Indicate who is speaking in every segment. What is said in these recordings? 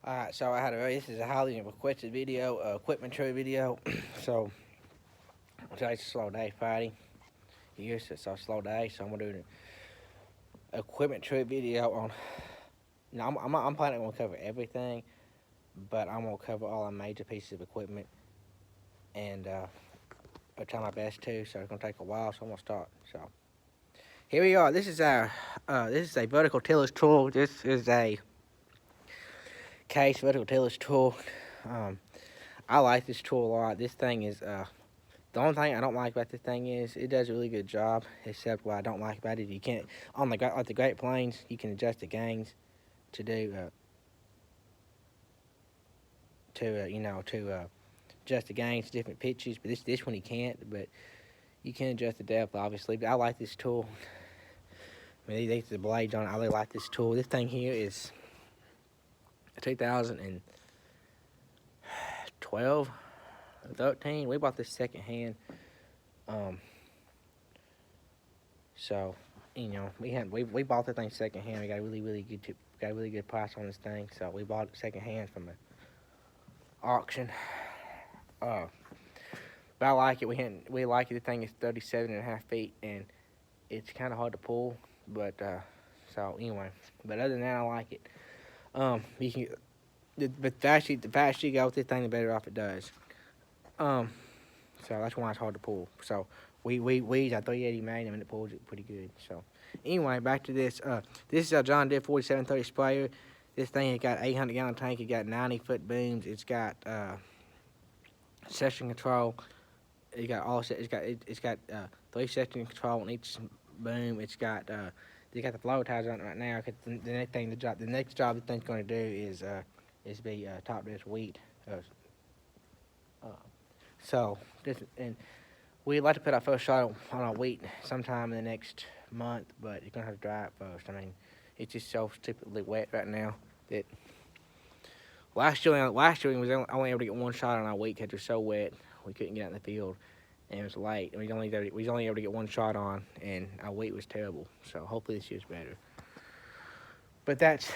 Speaker 1: Alright, so this is a highly requested video, equipment trade video. So today's a slow day, Friday. Here, so it's a slow day, so I'm gonna do an equipment trade video on. No, I'm planning on cover everything, but I'm gonna cover all the major pieces of equipment, and I'll try my best to. So it's gonna take a while, so I'm gonna start. So here we are. This is a vertical tillage tool. This is a case vertical tillage tool. Um, I like this tool a lot. This thing is the only thing I don't like about this thing is it does a really good job. Except what I don't like about it, you can't on like the Great Plains, you can adjust the gains to do to adjust the gains to different pitches. But this one you can't. But you can adjust the depth obviously. But I like this tool. I mean, these the blades on it. I really like this tool. This thing here is 2012, 13. We bought this secondhand. So, we bought the thing secondhand. We got a really good price on this thing. So we bought it secondhand from an auction. But I like it. We like it. The thing is 37.5 feet, and it's kind of hard to pull. But so anyway, but other than that, I like it. You can, but the faster you go with this thing, the better off it does. So that's why it's hard to pull. So we use our 380 Magnum and it pulls it pretty good. So anyway, back to this. This is our John Deere 4730 sprayer. This thing has got 800-gallon tank. It got 90-foot booms. It's got section control. It's got 3 section control on each boom. They got the flow ties on it right now. The next job the thing's going to do is be top dress wheat. So we'd like to put our first shot on our wheat sometime in the next month, but you're gonna have to dry it first. I mean, it's just so stupidly wet right now that last year we was only able to get one shot on our wheat because it was so wet we couldn't get out in the field, and it was late, and we was only able to get one shot on, and our wheat was terrible. So hopefully this year's better. But this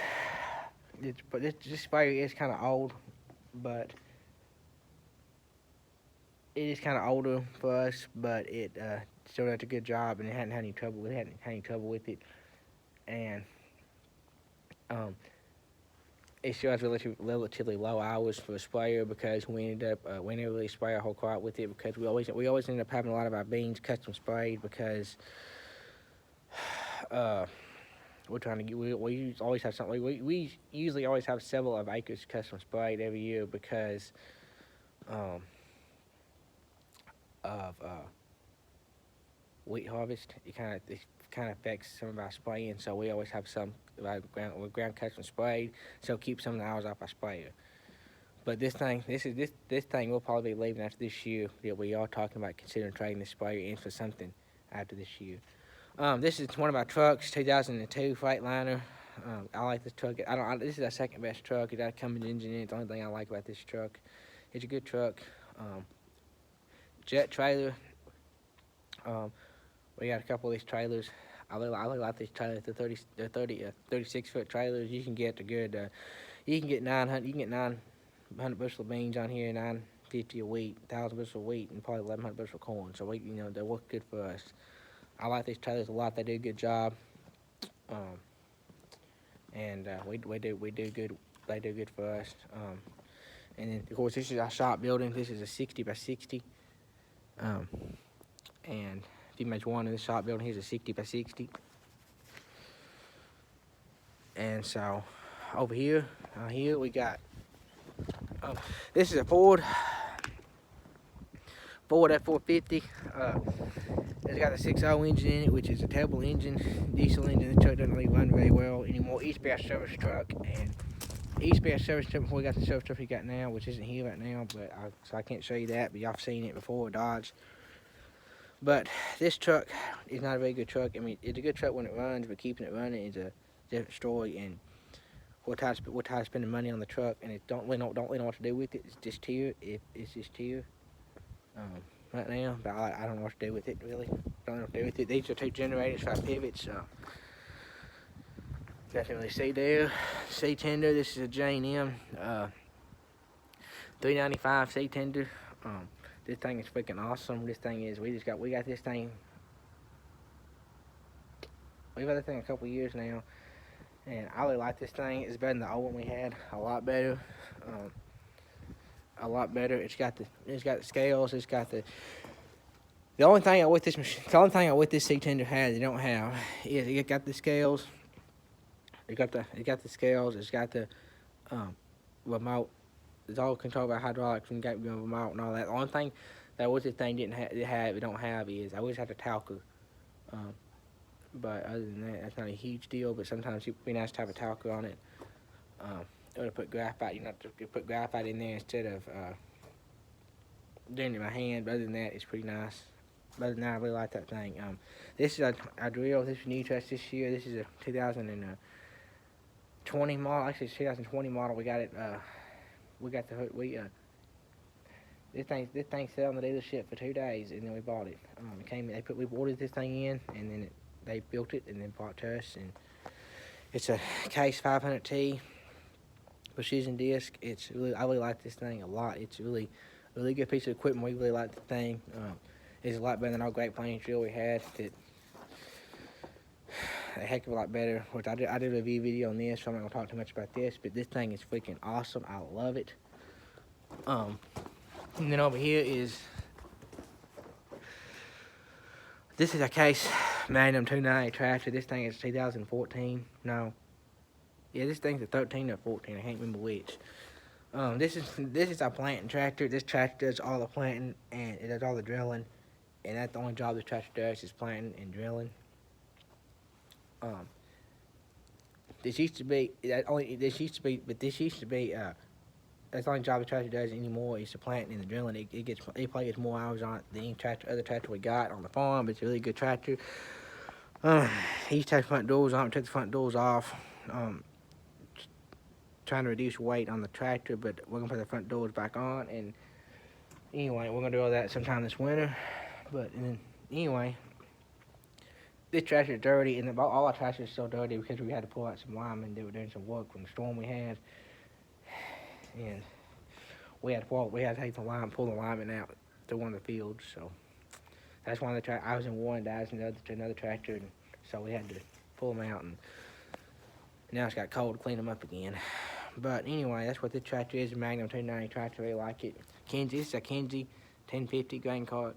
Speaker 1: sprayer is kind of old, but it is kind of older for us, but it still does a good job, and it hadn't had any trouble. We hadn't had any trouble with it, and it still has relatively low hours for a sprayer because we ended up we never really spray our whole crop with it because we always end up having a lot of our beans custom sprayed because we're trying to get we always have something we usually always have several of acres custom sprayed every year because of wheat harvest. It kind of affects some of our spraying, so we always have some ground custom sprayed, so keep some of the hours off our sprayer. But this thing will probably be leaving after this year. Yeah, we are talking about considering trading this sprayer in for something after this year. This is one of our trucks, 2002 Freightliner. I like this truck. This is our second best truck. It got a Cummins engine in it. The only thing I like about this truck. It's a good truck. Jet trailer. We got a couple of these trailers. I really like these trailers. They're 36-foot trailers. You can get you can get 900 bushel of beans on here, 950 of wheat, 1,000 bushel of wheat, and probably 1,100 bushel of corn. So they work good for us. I like these trailers a lot. They do a good job. And we do good. They do good for us. And then of course this is our shop building. This is a 60 by 60. And if you measure one in the shop building, here's a 60 by 60. And so over here we got this is a Ford F450. It's got a 6.0 engine in it, which is a terrible engine, diesel engine. The truck doesn't really run very well anymore. Used to be our service truck, and it used to be our service truck before we got the service truck we got now, which isn't here right now. So I can't show you that, but y'all have seen it before, Dodge. But this truck is not a very good truck. I mean, it's a good truck when it runs, but keeping it running is a different story. And we're tired of spending money on the truck, and it don't really know what to do with it. It's just here. It's just here right now, but I don't know what to do with it really. Don't know what to do with it. These are two generators for our pivots. Nothing really see there. C tender. This is a J&M 395 C tender. This thing is freaking awesome. This thing is we got this thing. We've had this thing a couple years now, and I really like this thing. It's better than the old one we had. A lot better. A lot better. It's got the scales. It's got the only thing I with this machine. The only thing I with this C tender has it don't have is it got the scales. It got the scales. It's got the remote. It's all controlled by hydraulics and got the remote and all that. The only thing that was this thing it don't have is I wish it had a talker. But other than that, that's not a huge deal. But sometimes it would be nice to have a talker on it. Or to put graphite, to put graphite in there instead of doing it in my hand. But other than that, it's pretty nice. But other than that, I really like that thing. This is our drill. This is new to us this year. This is a 2020 model. Actually, it's 2020 model. We got it. This thing sat on the dealership for 2 days, and then we bought it. We ordered this thing in, and then they built it, and then brought it to us. And it's a Case 500T precision disc. I really like this thing a lot. It's a really good piece of equipment. We really like the thing. It's a lot better than our Great Plains drill we had. A heck of a lot better. Which I did a review video on this, so I'm not gonna talk too much about this. But this thing is freaking awesome. I love it. And then over here is this is a Case Magnum 290 tractor. This thing is 2014. No. Yeah, this thing's a 13 or 14. I can't remember which. This is our planting tractor. This tractor does all the planting and it does all the drilling, and that's the only job this tractor does is planting and drilling. This used to be that's the only job the tractor does anymore is the planting and the drilling. It probably gets more hours on it than any other tractor we got on the farm. But it's a really good tractor. He used to take the front doors on, took the front doors off. Trying to reduce weight on the tractor, but we're gonna put the front doors back on. And anyway, we're gonna do all that sometime this winter. Anyway, this tractor is dirty, and all our tractors are so dirty because we had to pull out some linemen. They were doing some work from the storm we had, and we had to take pull the linemen out to one of the fields. So that's one of the tractors. I was in one, Dad's in another tractor, and so we had to pull them out. And now it's got cold to clean them up again. But anyway, that's what this tractor is, a Magnum 290 tractor. I really like it. This is a Kenzie 1050 grain cart.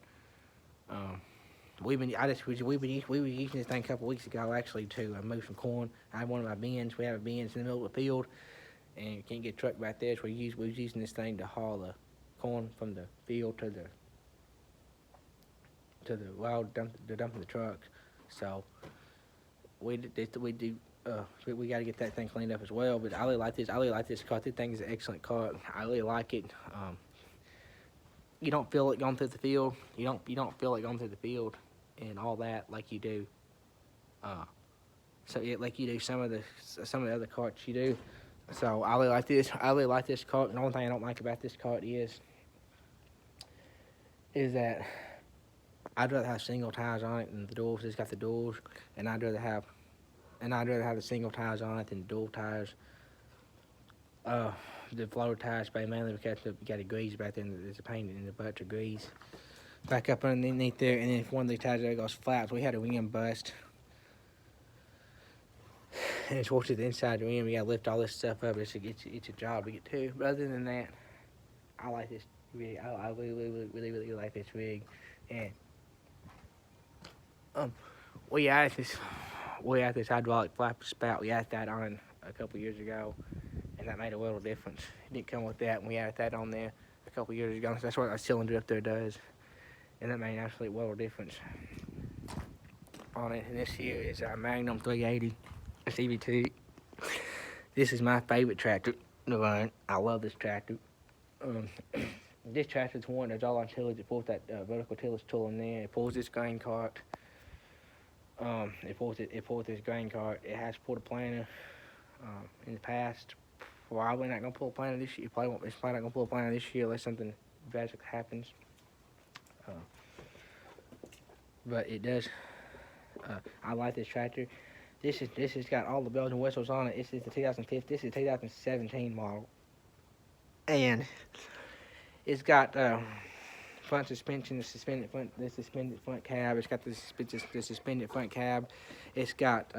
Speaker 1: We were using this thing a couple weeks ago actually to move some corn. I had one of my bins. We have a bins in the middle of the field, and you can't get a truck back there. So we was using this thing to haul the corn from the field to the wild dump in the truck. So we got to get that thing cleaned up as well. But I really like this. Cart. This thing is an excellent cart. I really like it. You don't feel it going through the field. You don't feel it going through the field and all that like you do. Like you do some of the other carts you do. So I really like this. I really like this cart. And the only thing I don't like about this cart is that I'd rather have single tires on it than the doors. It's got the doors, and I'd rather have the single tires on it than the dual tires. The floater tires, mainly because you got a grease back there, and there's a pain in the butt to grease. Back up underneath there, and then if one of these tires there goes flat, we had a rim bust. And it's fortunate the inside of the rim, you gotta lift all this stuff up. It's a job to get to. But other than that, I like this rig. I really like this rig. And we added this hydraulic flap spout. We added that on a couple years ago, and that made a world of difference. It didn't come with that, and we added that on there a couple years ago. So that's what our cylinder up there does, and that made an absolute world of difference on it. And this here is our Magnum 380 CVT. This is my favorite tractor to run. I love this tractor. This tractor is one that's all on tillage. It pulls that vertical tillage tool in there. It pulls this grain cart. It pulls this grain cart. It has pulled a planter in the past. Probably not gonna pull a planter this year. It's probably not gonna pull a planter this year unless something drastic happens. But it does. I like this tractor. This has got all the bells and whistles on it. This is the 2015. This is 2017 model, and it's got front suspension, the suspended front cab. It's got the suspended front cab. It's got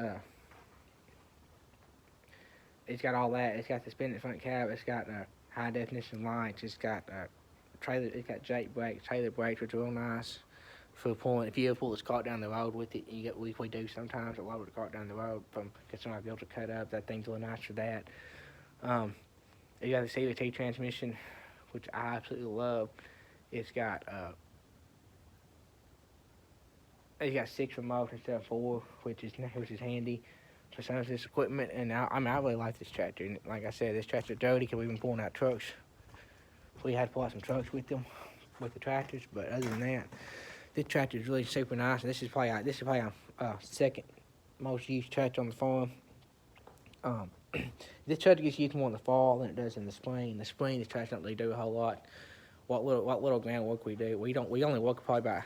Speaker 1: all that. It's got the suspended front cab. It's got high definition lights. It's got trailer. It's got Jake brakes, trailer brakes, which are real nice for pulling. If you ever pull this cart down the road with it, you get we do sometimes. A lot of the cart down the road from because somebody be able to cut up. That thing's really nice for that. You got the CVT transmission, which I absolutely love. It's got 6 remotes instead of 4, which is handy for some of this equipment. And I really like this tractor. And like I said, this tractor dirty because we've been pulling out trucks. We had to pull out some trucks with them, with the tractors. But other than that, this tractor is really super nice. And this is probably our second most used tractor on the farm. This tractor gets used more in the fall than it does in the spring. In the spring, this tractor don't really do a whole lot. What little ground work we do, we only work probably about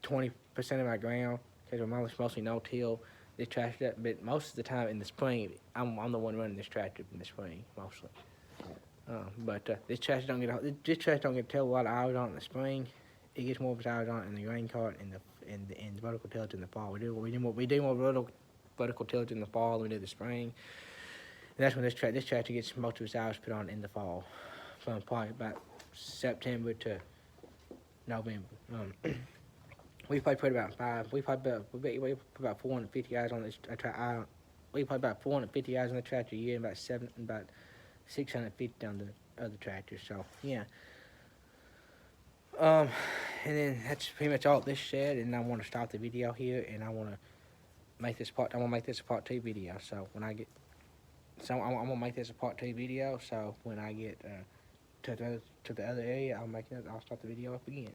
Speaker 1: 20% of our ground because we're mostly no-till. This tractor, but most of the time in the spring, I'm the one running this tractor in the spring mostly. This tractor don't get to tell a lot of hours on it in the spring. It gets more of its hours on it in the grain cart and the vertical tillage in the fall. We do more vertical tillage in the fall than we do the spring. And that's when this tractor gets most of its hours put on in the fall, from probably about September to November. We probably put about 450 hours on this. We put about 450 hours on the tractor a year, and about 650 on the other tractors. So yeah. And then that's pretty much all this said. And I want to stop the video here, and I want to make this part. I'm gonna make this a part 2 video. So when I get, I'm gonna make this a part 2 video. So when I get to the other area, I'll start the video up again.